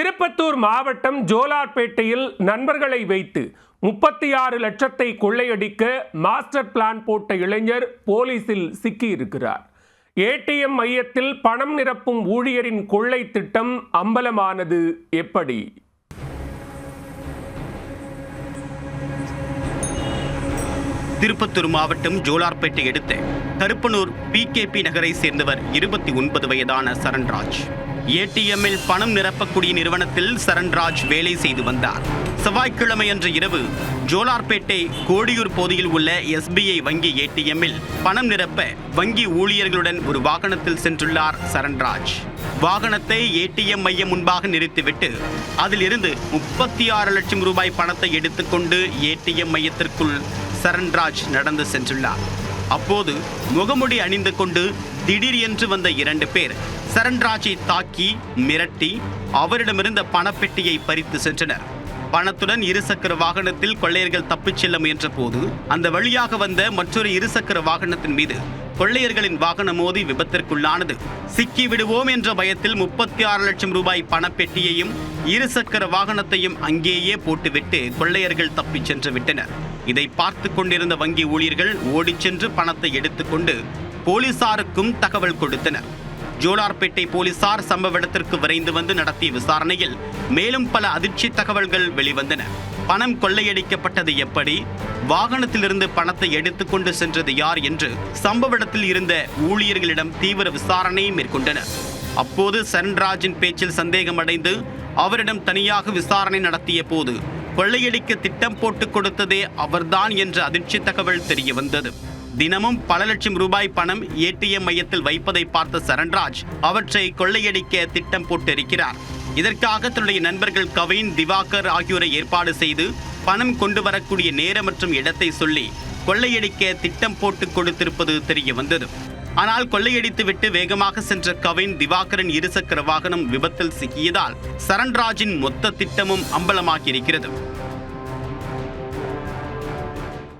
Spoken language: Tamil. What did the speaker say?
திருப்பத்தூர் மாவட்டம் ஜோலார்பேட்டையில் நண்பர்களை வைத்து 36 லட்சத்தை கொள்ளையடிக்க மாஸ்டர் பிளான் போட்ட இளைஞர் போலீசில் சிக்கியிருக்கிறார். ஏடிஎம் மையத்தில் பணம் நிரப்பும் ஊழியரின் கொள்ளை திட்டம் அம்பலமானது எப்படி? திருப்பத்தூர் மாவட்டம் ஜோலார்பேட்டை அடுத்த கருப்பனூர் PKP நகரை சேர்ந்தவர் 29 வயதான சரண்ராஜ். ஏடிஎம்மில் பணம் நிரப்பக்கூடிய நிறுவனத்தில் சரண்ராஜ் வேலை செய்து வந்தார். செவ்வாய்க்கிழமை அன்று இரவு ஜோலார்பேட்டை கோடியூர் பகுதியில் உள்ள SBI வங்கி ஏடிஎம்மில் பணம் நிரப்ப வங்கி ஊழியர்களுடன் ஒரு வாகனத்தில் சென்றுள்ளார் சரண்ராஜ். வாகனத்தை ஏடிஎம் மையம் முன்பாக நிறுத்திவிட்டு அதில் இருந்து 36 லட்சம் ரூபாய் பணத்தை எடுத்துக்கொண்டு ஏடிஎம் மையத்திற்குள் சரண்ராஜ் நடந்து சென்றுள்ளார். அப்போது முகமுடி அணிந்து கொண்டு திடீர் என்று வந்த 2 பேர் சரண்ராஜை தாக்கி மிரட்டி அவரிடமிருந்த பணப்பெட்டியை பறித்து சென்றனர். பணத்துடன் இருசக்கர வாகனத்தில் கொள்ளையர்கள் தப்பிச் செல்ல முயன்ற போது அந்த வழியாக வந்த மற்றொரு இருசக்கர வாகனத்தின் மீது கொள்ளையர்களின் வாகனம் மோதி விபத்திற்குள்ளானது. சிக்கி விடுவோம் என்ற பயத்தில் 36 லட்சம் ரூபாய் பணப்பெட்டியையும் இருசக்கர வாகனத்தையும் அங்கேயே போட்டுவிட்டு கொள்ளையர்கள் தப்பிச் சென்று விட்டனர். இதை பார்த்து கொண்டிருந்த வங்கி ஊழியர்கள் ஓடிச் சென்று பணத்தை எடுத்துக்கொண்டு போலீசாருக்கும் தகவல் கொடுத்தனர். ஜோலார்பேட்டை போலீசார் சம்பவ இடத்திற்கு விரைந்து வந்து நடத்திய விசாரணையில் மேலும் பல அதிர்ச்சி தகவல்கள் வெளிவந்தன. பணம் கொள்ளையடிக்கப்பட்டது எப்படி, வாகனத்திலிருந்து பணத்தை எடுத்துக்கொண்டு சென்றது யார் என்று சம்பவ இடத்தில் இருந்த ஊழியர்களிடம் தீவிர விசாரணை மேற்கொண்டனர். அப்போது சரண்ராஜின் பேச்சில் சந்தேகமடைந்து அவரிடம் தனியாக விசாரணை நடத்திய போது கொள்ளையடிக்க திட்டம் போட்டு கொடுத்ததே அவர்தான் என்ற அதிர்ச்சி தகவல் தெரிய வந்தது. தினமும் பல லட்சம் ரூபாய் பணம் ஏடிஎம் மையத்தில் வைப்பதை பார்த்த சரண்ராஜ் அவற்றை கொள்ளையடிக்க திட்டம் போட்டிருக்கிறார். இதற்காக தன்னுடைய நண்பர்கள் கவின், திவாகர் ஆகியோரை ஏற்பாடு செய்து பணம் கொண்டு வரக்கூடிய நேரம் மற்றும் இடத்தை சொல்லி கொள்ளையடிக்க திட்டம் போட்டு கொடுத்திருப்பது தெரிய வந்தது. ஆனால் கொள்ளையடித்துவிட்டு வேகமாக சென்ற கவின், திவாகரின் இருசக்கர வாகனம் விபத்தில் சிக்கியதால் சரண்ராஜின் மொத்த திட்டமும் அம்பலமாகியிருக்கிறது.